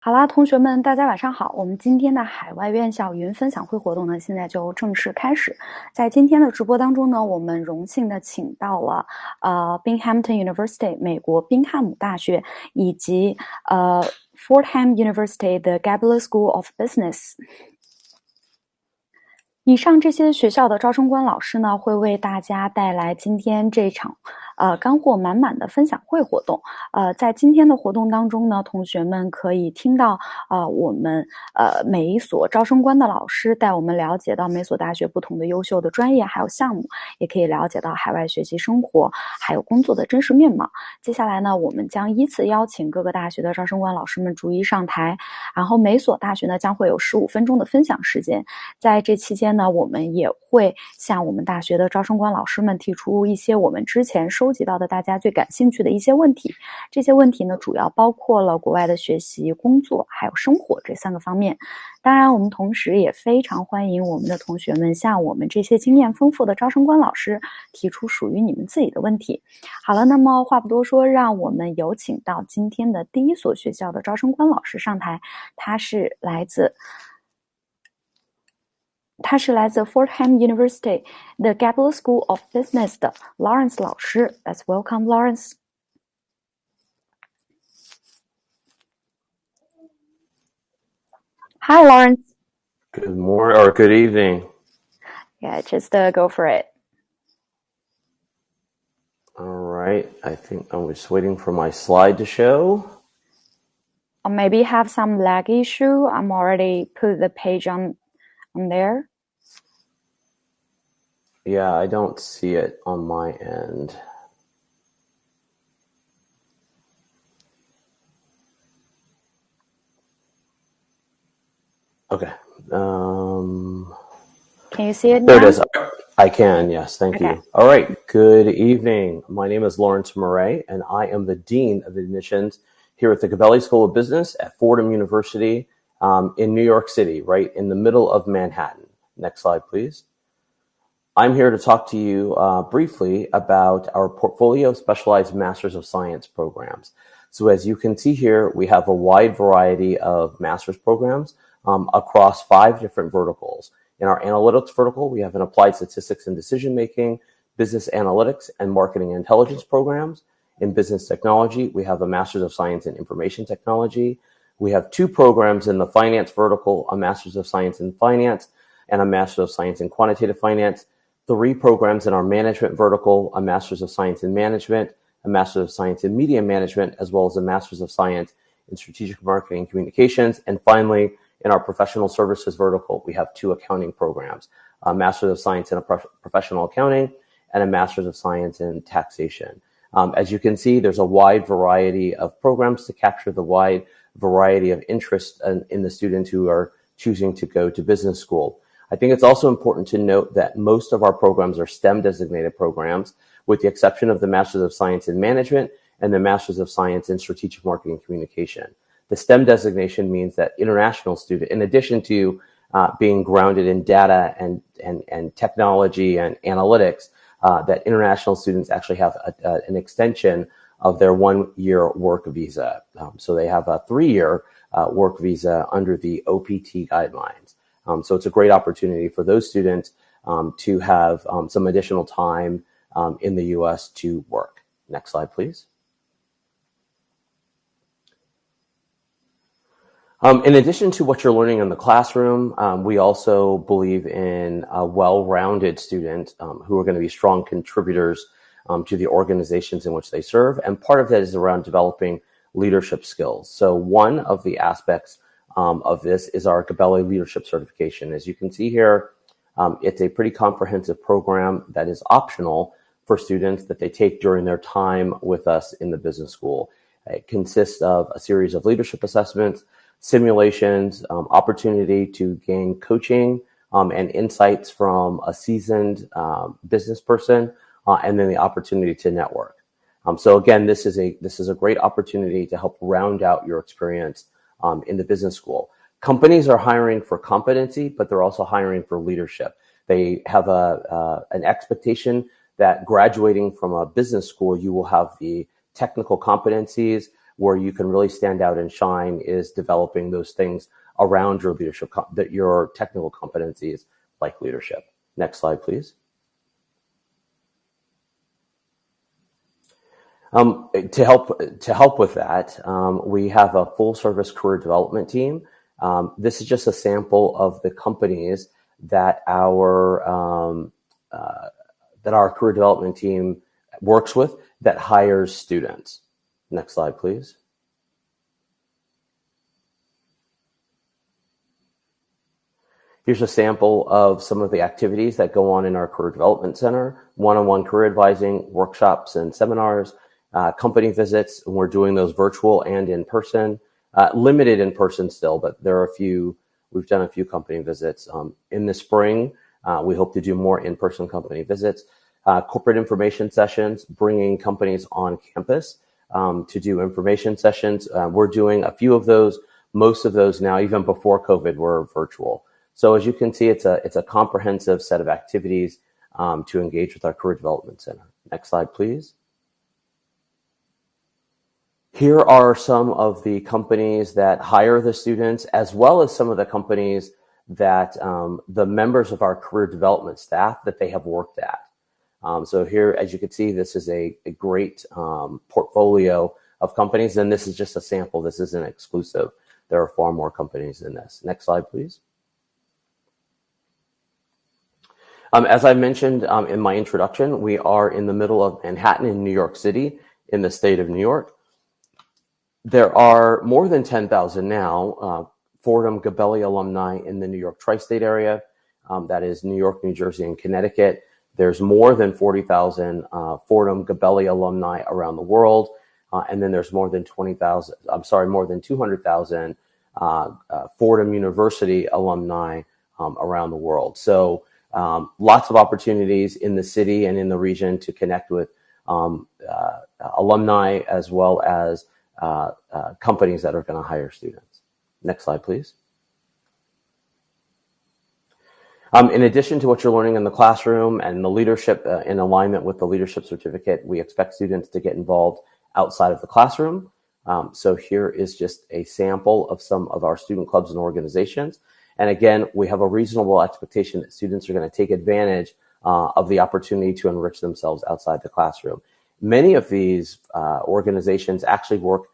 好啦，同学们，大家晚上好。我们今天的海外院校云分享会活动呢，现在就正式开始。在今天的直播当中呢，我们荣幸的请到了Binghamton University 美国宾汉姆大学以及Fordham University 的 Gabler School of Business。以上这些学校的招生官老师呢，会为大家带来今天这场干货满满的分享会活动。在今天的活动当中呢，同学们可以听到我们每一所招生官的老师带我们了解到每所大学不同的优秀的专业还有项目，也可以了解到海外学习生活还有工作的真实面貌。接下来呢，我们将依次邀请各个大学的招生官老师们逐一上台，然后每所大学呢将会有15分钟的分享时间。在这期间呢，我们也会向我们大学的招生官老师们提出一些我们之前收集到的大家最感兴趣的一些问题。这些问题呢，主要包括了国外的学习、工作还有生活这3个方面。当然，我们同时也非常欢迎我们的同学们向我们这些经验丰富的招生官老师提出属于你们自己的问题。好了，那么话不多说，让我们有请到今天的第一所学校的招生官老师上台，他是来自 Fordham University the Gabler School of Business 的 Lawrence 老师。Let's welcome Lawrence. Hi, Lawrence. Good morning or good evening. Yeah, just go for it. All right. I think I'm just waiting for my slide to show. Or maybe have some lag issue. I'm already put the page on there. Yeah, I don't see it on my end. Okay. Can you see it There now? it is. I can, yes. Thank Okay. you. All right. Good evening. My name is Lawrence Murray, and I am the Dean of Admissions here at the Gabelli School of Business at Fordham University in New York City, right in the middle of Manhattan. Next slide, please. I'm here to talk to you briefly about our portfolio of specialized Masters of Science programs. So as you can see here, we have a wide variety of master's programs across 5 different verticals. In our analytics vertical, we have an applied statistics and decision-making, business analytics, and marketing intelligence programs. In business technology, we have a Master's of Science in Information Technology. We have 2 programs in the finance vertical, a Master's of Science in Finance and a Master's of Science in Quantitative Finance. 3 programs in our management vertical, a Master's of Science in Management, a Master's of Science in Media Management, as well as a Master's of Science in Strategic Marketing and Communications. And finally, in our professional services vertical, we have 2 accounting programs, a Master's of Science in Professional Accounting and a Master's of Science in Taxation. As you can see, there's a wide variety of programs to capture the wide variety of interest in the students who are choosing to go to business school. I think it's also important to note that most of our programs are STEM designated programs, with the exception of the Master's of Science in Management and the Master's of Science in Strategic Marketing and Communication. The STEM designation means that international student, in addition to being grounded in data and technology and analytics, that international students actually have an extension of their 1-year work visa. So they have a 3-year work visa under the OPT guidelines. So it's a great opportunity for those students to have some additional time in the U.S. to work. Next slide, please. In addition to what you're learning in the classroom, we also believe in a well-rounded student who are going to be strong contributors to the organizations in which they serve. And part of that is around developing leadership skills. So one of the aspects of this is our Gabelli Leadership Certification. As you can see here, it's a pretty comprehensive program that is optional for students that they take during their time with us in the business school. It consists of a series of leadership assessments, simulations, opportunity to gain coaching and insights from a seasoned business person, and then the opportunity to network. So again, this is a great opportunity to help round out your experience in the business school. Companies are hiring for competency, but they're also hiring for leadership. They have an expectation that graduating from a business school, you will have the technical competencies where you can really stand out and shine is developing those things around your leadership, your technical competencies like leadership. Next slide, please. To help with that, we have a full service career development team. This is just a sample of the companies that our career development team works with that hires students. Next slide, please. Here's a sample of some of the activities that go on in our Career Development Center: one-on-one career advising, workshops and seminars, company visits, and we're doing those virtual and in person. Limited in person still, but there are a few. We've done a few company visits. In the spring, we hope to do more in-person company visits. Corporate information sessions, bringing companies on campus to do information sessions. We're doing a few of those. Most of those now, even before COVID, were virtual. So as you can see, it's a comprehensive set of activities to engage with our Career Development Center. Next slide, please. Here are some of the companies that hire the students, as well as some of the companies that the members of our career development staff that they have worked at. So here, as you can see, this is a great portfolio of companies, and this is just a sample. This isn't exclusive. There are far more companies than this. Next slide, please. As I mentioned in my introduction, we are in the middle of Manhattan in New York City, in the state of New York. There are more than 10,000 now Fordham Gabelli alumni in the New York tri-state area. That is New York, New Jersey, and Connecticut. There's more than 40,000 Fordham Gabelli alumni around the world. And then there's more than 200,000 Fordham University alumni around the world. So lots of opportunities in the city and in the region to connect with alumni, as well as companies that are going to hire students. Next slide, please. In addition to what you're learning in the classroom and the leadership in alignment with the leadership certificate, we expect students to get involved outside of the classroom. So here is just a sample of some of our student clubs and organizations. And again, we have a reasonable expectation that students are going to take advantage of the opportunity to enrich themselves outside the classroom. Many of these organizations actually work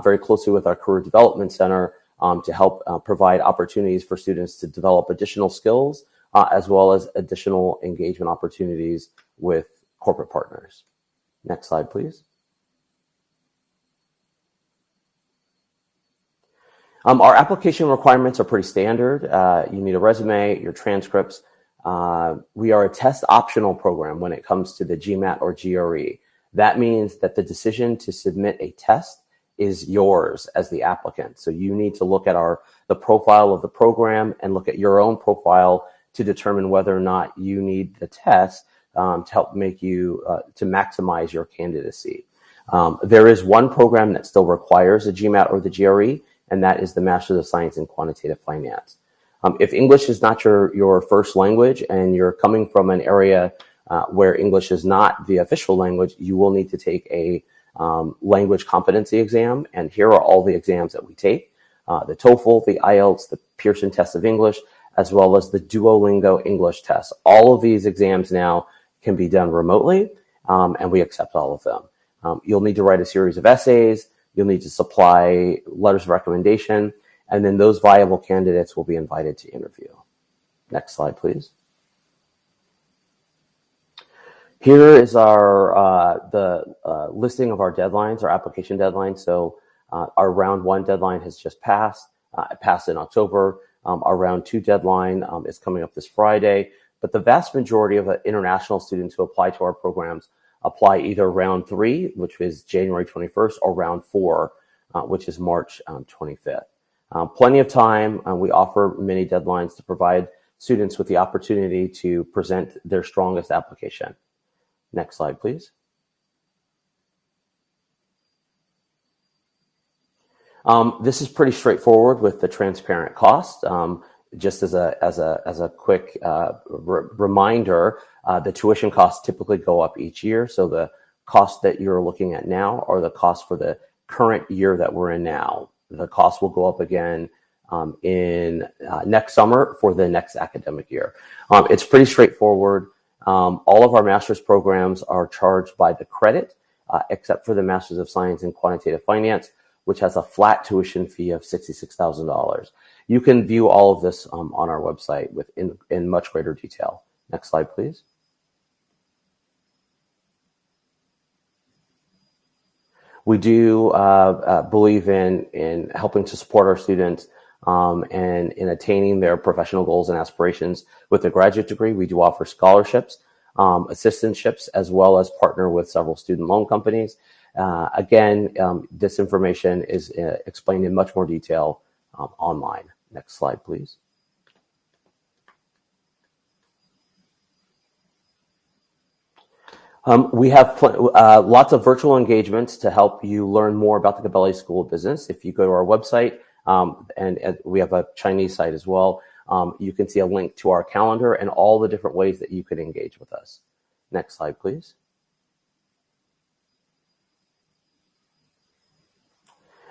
very closely with our Career Development Center to help provide opportunities for students to develop additional skills, as well as additional engagement opportunities with corporate partners. Next slide, please. Our application requirements are pretty standard. You need a resume, your transcripts. We are a test optional program when it comes to the GMAT or GRE. That means that the decision to submit a test is yours as the applicant. So you need to look at the profile of the program and look at your own profile to determine whether or not you need the test to help make you, to maximize your candidacy. There is one program that still requires a GMAT or the GRE, and that is the Master's of Science in Quantitative Finance. If English is not your first language and you're coming from an area where English is not the official language, you will need to take a language competency exam. And here are all the exams that we take: the TOEFL, the IELTS, the Pearson Test of English, as well as the Duolingo English test. All of these exams now can be done remotely, and we accept all of them. You'll need to write a series of essays. You'll need to supply letters of recommendation, and then those viable candidates will be invited to interview. Next slide, please. Here is the listing of our deadlines, our application deadlines. So our round 1 deadline has just passed. It passed in October. Our round 2 deadline is coming up this Friday. But the vast majority of international students who apply to our programs apply either round 3, which is January 21st, or round 4, which is March 25th. Plenty of time. We offer many deadlines to provide students with the opportunity to present their strongest application. Next slide, please. This is pretty straightforward with the transparent cost. Just as a quick reminder, the tuition costs typically go up each year. So the costs that you're looking at now are the costs for the current year that we're in now. The cost will go up again in next summer for the next academic year. It's pretty straightforward. All of our master's programs are charged by the credit, except for the Master's of Science in Quantitative Finance, which has a flat tuition fee of $66,000. You can view all of this on our website in much greater detail. Next slide, please. We do believe in helping to support our students and in attaining their professional goals and aspirations with a graduate degree. We do offer scholarships, assistantships, as well as partner with several student loan companies. Again, this information is explained in much more detail online. Next slide, please. We have lots of virtual engagements to help you learn more about the Gabelli School of Business. If you go to our website, and we have a Chinese site as well, you can see a link to our calendar and all the different ways that you can engage with us. Next slide, please.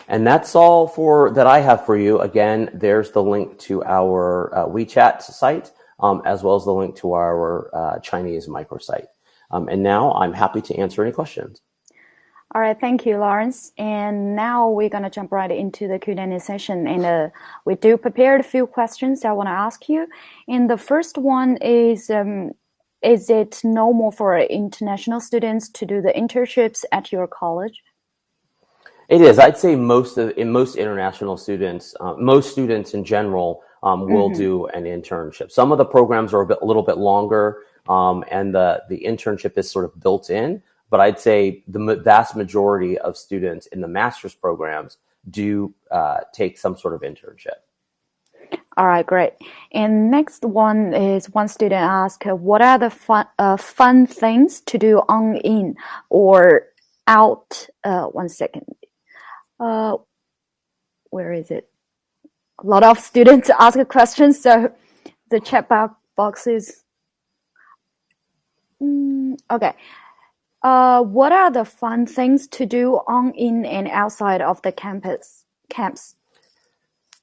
And that's all that I have for you. Again, there's the link to our WeChat site, as well as the link to our Chinese microsite. And now I'm happy to answer any questions. All right, thank you, Lawrence. And now we're going to jump right into the Q&A session. And we do prepared a few questions I want to ask you. And the first one is it normal for international students to do the internships at your college? It is. I'd say most international students, most students in general, will do an internship. Some of the programs are a little bit longer, and the internship is sort of built in. But I'd say the vast majority of students in the master's programs do take some sort of internship. All right, great. And next one is one student asked, what are the fun things to do on, in, or out? One second. Where is it? A lot of students ask questions, so the chat box is... okay. What are the fun things to do on, in, and outside of the camps?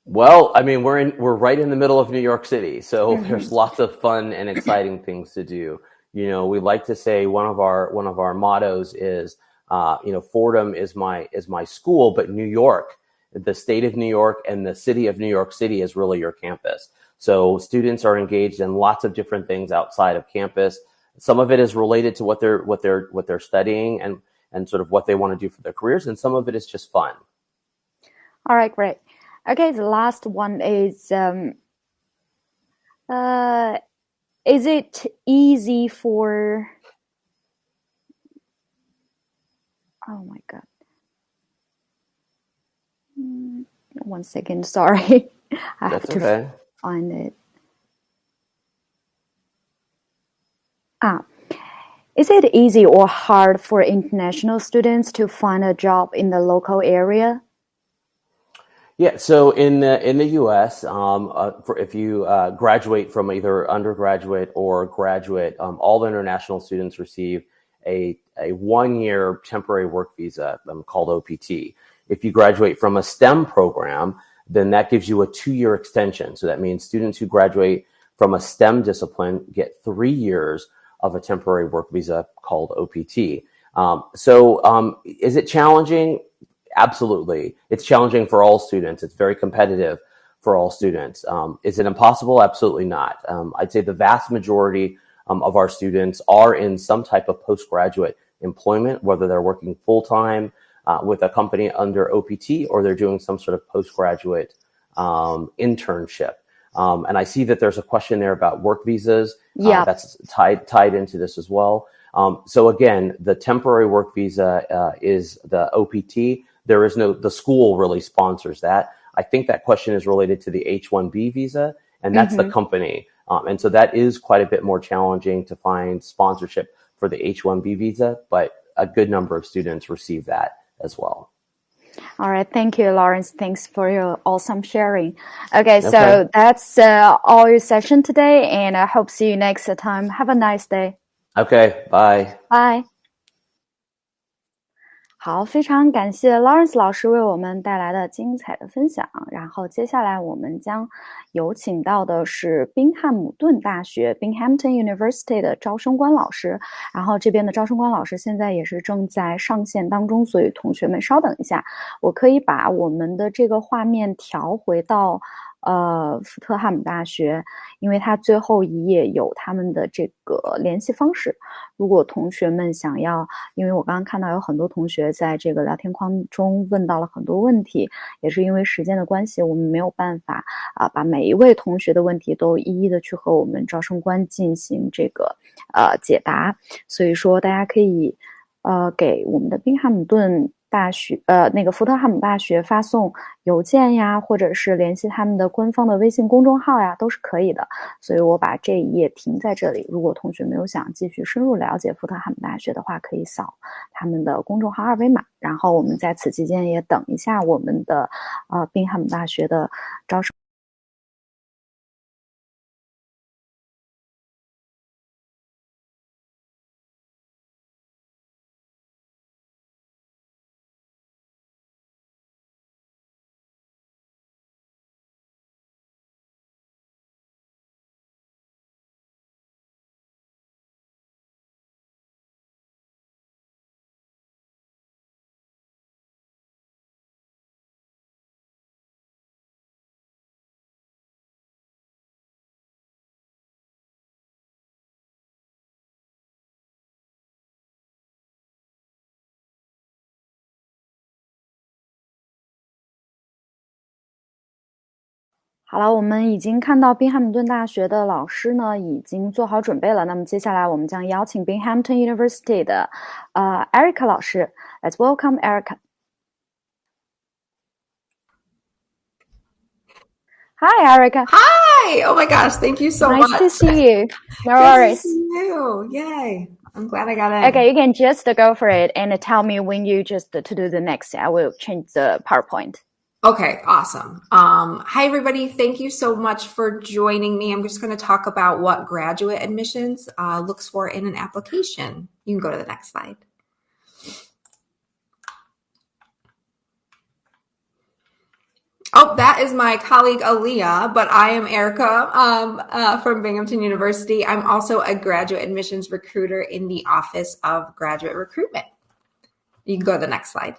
Well, I mean, we're right in the middle of New York City, so there's lots of fun and exciting things to do. You know, we like to say one of our mottos is, Fordham is my school, but New York, the state of New York and the city of New York City is really your campus. So students are engaged in lots of different things outside of campus. Some of it is related to what they're studying and sort of what they want to do for their careers, and some of it is just fun. All right, great. Okay, the last one is it easy for... Oh my God. One second, sorry. I have to find it. Is it easy or hard for international students to find a job in the local area? Yeah, so in the U.S., if you graduate from either undergraduate or graduate, all the international students receive a 1-year temporary work visa called OPT. If you graduate from a STEM program, then that gives you a 2-year extension. So that means students who graduate from a STEM discipline get 3 years of a temporary work visa called OPT. Is it challenging? Absolutely. It's challenging for all students. It's very competitive for all students. Is it impossible? Absolutely not. I'd say the vast majority of our students are in some type of postgraduate employment, whether they're working full-time with a company under OPT or they're doing some sort of postgraduate internship. And I see that there's a question there about work visas. That's tied into this as well. So again, the temporary work visa is the OPT. The school really sponsors that. I think that question is related to the H-1B visa, and that's the company. And so that is quite a bit more challenging to find sponsorship for the H-1B visa, but a good number of students receive that as well. All right. Thank you, Lawrence. Thanks for your awesome sharing. Okay. So that's all your session today, and I hope see you next time. Have a nice day. Okay. Bye. Bye. 好，非常感谢 Lawrence 老师为我们带来的精彩的分享。然后接下来我们将有请到的是宾汉姆顿大学 Binghamton University 的招生官老师。然后这边的招生官老师现在也是正在上线当中，所以同学们稍等一下，我可以把我们的这个画面调回到福特汉姆大学，因为它最后一页有他们的这个联系方式。如果同学们想要，因为我刚刚看到有很多同学在这个聊天框中问到了很多问题，也是因为时间的关系，我们没有办法把每一位同学的问题都一一的去和我们招生官进行这个解答，所以说大家可以给我们的宾汉姆顿大学那个福特汉姆大学发送邮件呀，或者是联系他们的官方的微信公众号呀，都是可以的。所以我把这一页停在这里，如果同学没有想继续深入了解福特汉姆大学的话，可以扫他们的公众号二维码。然后我们在此期间也等一下我们的宾汉姆大学的招生。好了，我们已经看到宾汉姆顿大学的老师呢已经做好准备了。那么接下来我们将邀请 Binghamton University 的Erica 老师。Let's welcome Erica. Hi, Erica. Hi! Oh my gosh, thank you so much. Nice to see you. No Good to worries. see you. Yay. I'm glad I got in. Okay, you can just go for it and tell me when you just to do the next. I will change the PowerPoint. Okay, awesome. Hi, everybody. Thank you so much for joining me. I'm just going to talk about what graduate admissions looks for in an application. You can go to the next slide. Oh, that is my colleague Aaliyah, but I am Erica from Binghamton University. I'm also a graduate admissions recruiter in the Office of Graduate Recruitment. You can go to the next slide.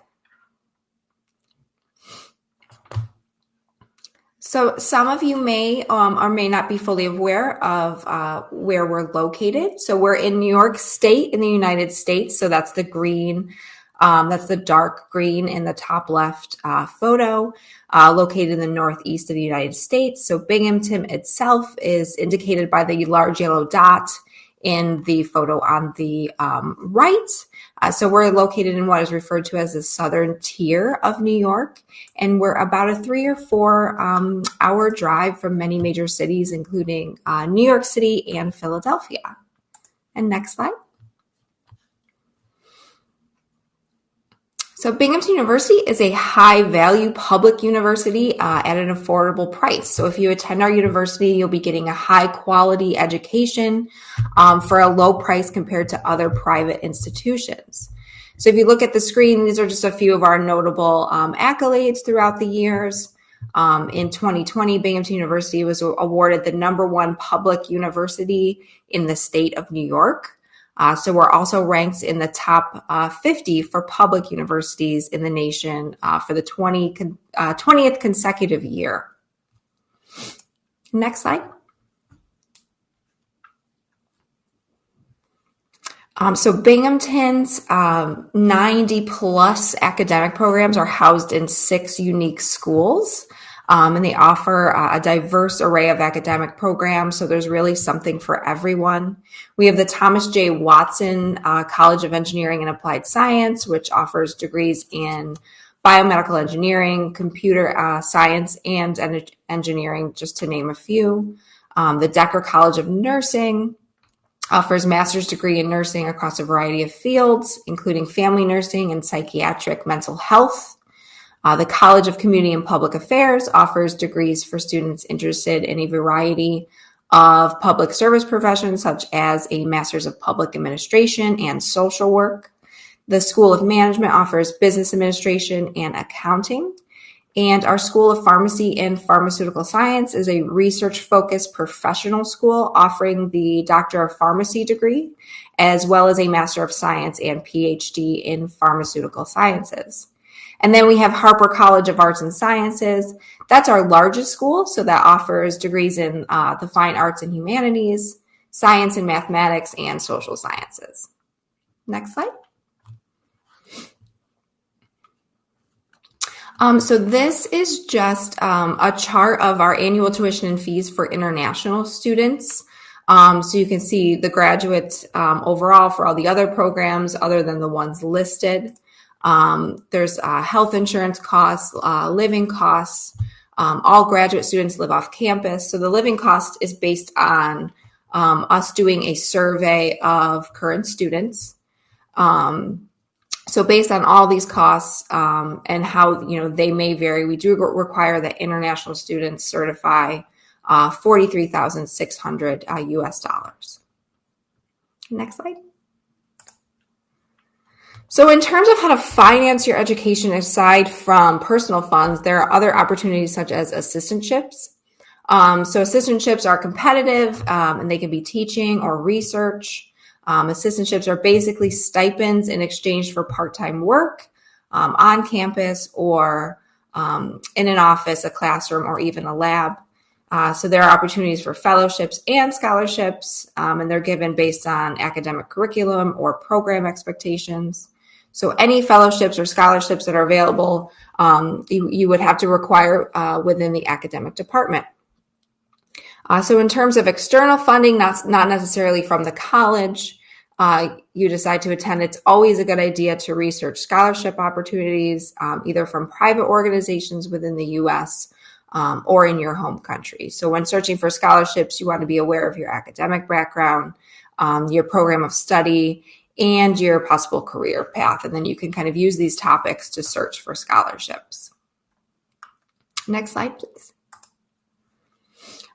So some of you may or may not be fully aware of where we're located. So we're in New York State in the United States. So that's the green, that's the dark green in the top left photo, located in the northeast of the United States. So Binghamton itself is indicated by the large yellow dot in the photo on the right. So we're located in what is referred to as the southern tier of New York, and we're about a 3 or 4 hour drive from many major cities, including New York City and Philadelphia. And next slide. So Binghamton University is a high-value public university at an affordable price. So if you attend our university, you'll be getting a high-quality education for a low price compared to other private institutions. So if you look at the screen, these are just a few of our notable accolades throughout the years. In 2020, Binghamton University was awarded the #1 public university in the state of New York. So we're also ranked in the top 50 for public universities in the nation for the 20th consecutive year. Next slide. So Binghamton's 90 plus academic programs are housed in 6 unique schools. And they offer a diverse array of academic programs, so there's really something for everyone. We have the Thomas J. Watson College of Engineering and Applied Science, which offers degrees in biomedical engineering, computer science, and engineering, just to name a few. The Decker College of Nursing offers master's degree in nursing across a variety of fields, including family nursing and psychiatric mental health. The College of Community and Public Affairs offers degrees for students interested in a variety of public service professions, such as a Master's of Public Administration and Social Work. The School of Management offers business administration and accounting. And our School of Pharmacy and Pharmaceutical Science is a research-focused professional school offering the Doctor of Pharmacy degree, as well as a Master of Science and PhD in Pharmaceutical Sciences. And then we have Harper College of Arts and Sciences. That's our largest school, so that offers degrees in the fine arts and humanities, science and mathematics, and social sciences. Next slide. So this is just a chart of our annual tuition and fees for international students. So you can see the graduates overall for all the other programs other than the ones listed. There's health insurance costs, living costs. All graduate students live off campus. So the living cost is based on us doing a survey of current students. So based on all these costs and how they may vary, we do require that international students certify $43,600 US dollars. Next slide. So in terms of how to finance your education aside from personal funds, there are other opportunities such as assistantships. So assistantships are competitive and they can be teaching or research. Assistantships are basically stipends in exchange for part-time work on campus or in an office, a classroom, or even a lab. So there are opportunities for fellowships and scholarships, and they're given based on academic curriculum or program expectations. So any fellowships or scholarships that are available, you would have to require within the academic department. So in terms of external funding, not necessarily from the college, you decide to attend, it's always a good idea to research scholarship opportunities, either from private organizations within the U.S. Or in your home country. So when searching for scholarships, you want to be aware of your academic background, your program of study, and your possible career path. And then you can kind of use these topics to search for scholarships. Next slide, please.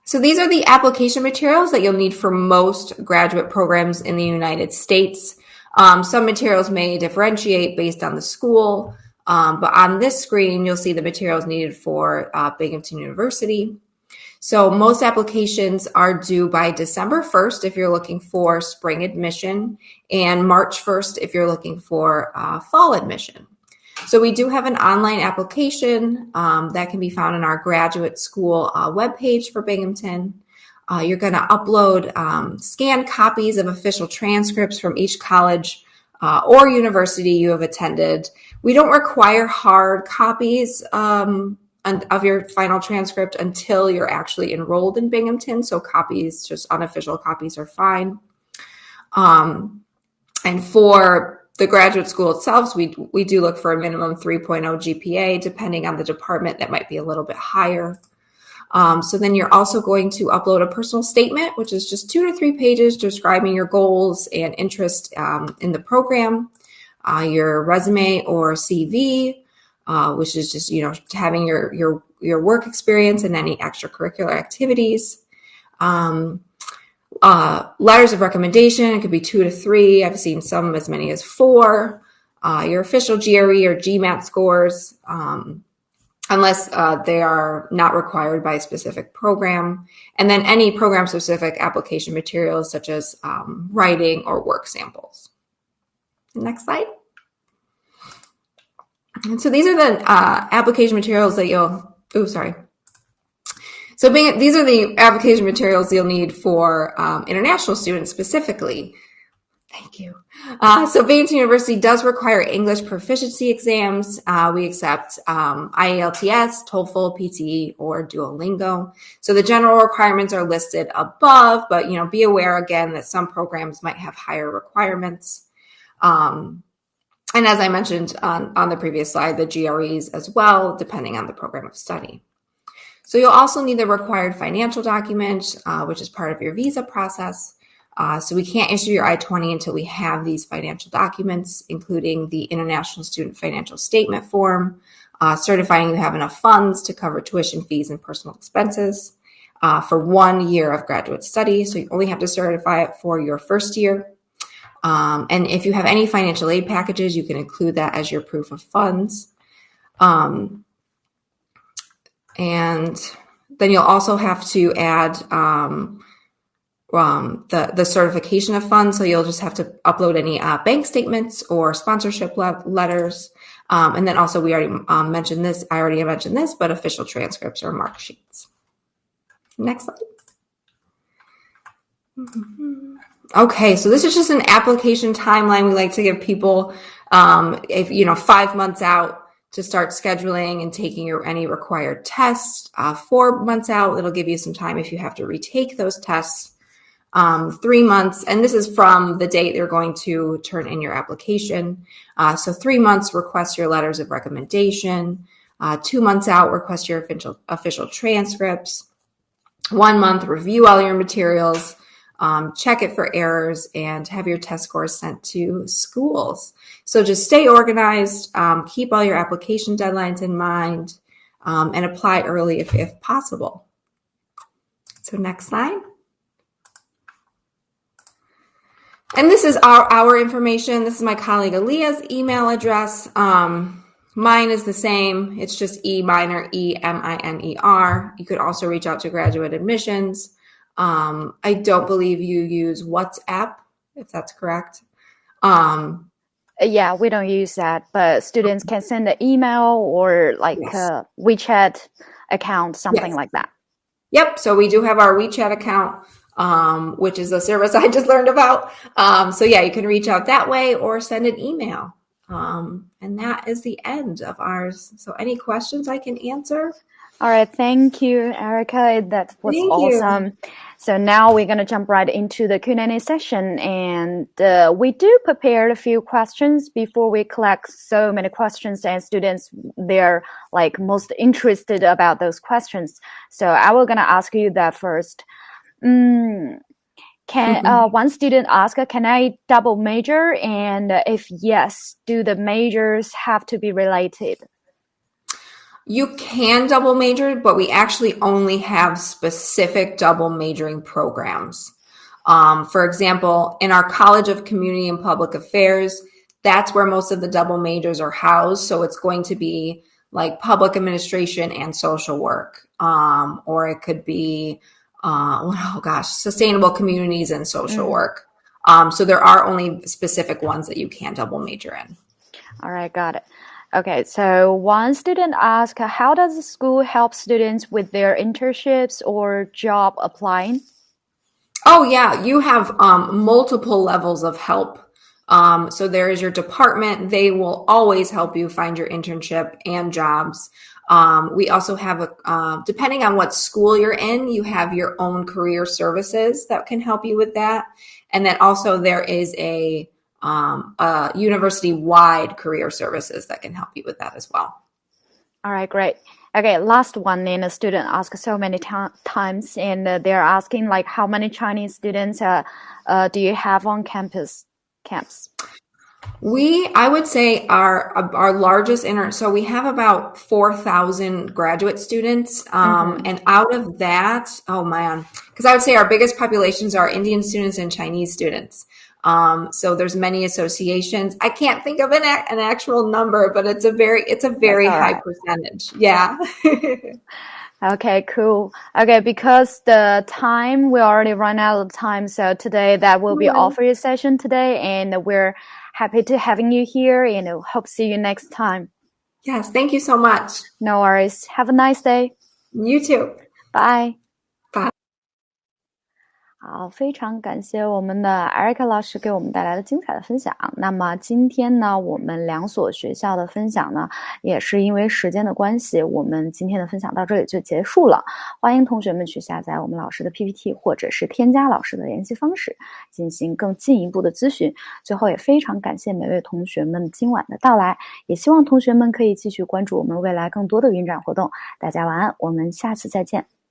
So these are the application materials that you'll need for most graduate programs in the United States. Some materials may differentiate based on the school, but on this screen, you'll see the materials needed for Binghamton University. So most applications are due by December 1st if you're looking for spring admission, and March 1st if you're looking for fall admission. So we do have an online application that can be found on our graduate school webpage for Binghamton. You're going to upload scanned copies of official transcripts from each college or university you have attended. We don't require hard copies of your final transcript until you're actually enrolled in Binghamton. So copies, just unofficial copies, are fine. And for the graduate school itself, we do look for a minimum 3.0 GPA. Depending on the department, that might be a little bit higher. So then you're also going to upload a personal statement, which is just 2 to 3 pages describing your goals and interest in the program, your resume or CV, which is just having your work experience and any extracurricular activities. Letters of recommendation, it could be 2 to 3. I've seen some as many as 4. Your official GRE or GMAT scores, unless they are not required by a specific program. And then any program-specific application materials such as writing or work samples. Next slide. And so these are the application materials that these are the application materials you'll need for international students specifically. Thank you. So Binghamton University does require English proficiency exams. We accept IELTS, TOEFL, PTE, or Duolingo. So the general requirements are listed above, but be aware again that some programs might have higher requirements. And as I mentioned on the previous slide, the GREs as well, depending on the program of study. So you'll also need the required financial document, which is part of your visa process. So we can't issue your I-20 until we have these financial documents, including the International Student Financial Statement form, certifying you have enough funds to cover tuition fees and personal expenses for 1 year of graduate study. So you only have to certify it for your first year. And if you have any financial aid packages, you can include that as your proof of funds. And then you'll also have to add the certification of funds. So you'll just have to upload any bank statements or sponsorship letters. And then also we already mentioned this. I already mentioned this, but official transcripts or mark sheets. Next slide. Okay, so this is just an application timeline. We like to give people, if 5 months out to start scheduling and taking any required tests. 4 months out, it'll give you some time if you have to retake those tests. 3 months, and this is from the date you're going to turn in your application. So 3 months, request your letters of recommendation. 2 months out, request your official transcripts. 1 month, review all your materials, check it for errors, and have your test scores sent to schools. So just stay organized, keep all your application deadlines in mind, and apply early if possible. So next slide. And this is our information. This is my colleague Aaliyah's email address. Mine is the same. It's just eMiner, E-M-I-N-E-R. You could also reach out to graduate admissions. I don't believe you use WhatsApp, if that's correct. Yeah, we don't use that, but students can send an email or like a WeChat account, something like that. Yep. So we do have our WeChat account, which is a service I just learned about. So yeah, you can reach out that way or send an email. And that is the end of ours. So any questions I can answer? All right. Thank you, Erica. That was awesome. So now we're going to jump right into the Q&A session. And we do prepare a few questions before we collect so many questions, and students, they're like most interested about those questions. So I will going to ask you that first. One student asked, can I double major? And if yes, do the majors have to be related? You can double major, but we actually only have specific double majoring programs. For example, in our College of Community and Public Affairs, that's where most of the double majors are housed. So it's going to be like public administration and social work, or it could be sustainable communities and social work. So there are only specific ones that you can double major in. All right, got it. Okay, so one student asked, how does the school help students with their internships or job applying? Oh, yeah, you have multiple levels of help. So there is your department. They will always help you find your internship and jobs. We also have, depending on what school you're in, you have your own career services that can help you with that. And then also there is a university-wide career services that can help you with that as well. All right, great. Okay, last one. And a student asked so many times, and they're asking like, how many Chinese students do you have on campus? I would say our largest so we have about 4,000 graduate students. And out of that, because I would say our biggest populations are Indian students and Chinese students. So there's many associations. I can't think of an actual number, but it's a very high percentage. Yeah. Okay, cool. Okay, because the time, we already run out of time. So today that will be all for your session today. And we're happy to having you here, and hope to see you next time. Yes, thank you so much. No worries. Have a nice day. You too. Bye. Bye. 好，非常感谢我们的 Erica 老师给我们带来的精彩的分享。那么今天呢，我们两所学校的分享呢，也是因为时间的关系，我们今天的分享到这里就结束了。欢迎同学们去下载我们老师的 PPT， 或者是添加老师的联系方式，进行更进一步的咨询。最后也非常感谢每位同学们今晚的到来，也希望同学们可以继续关注我们未来更多的云展活动。大家晚安，我们下次再见。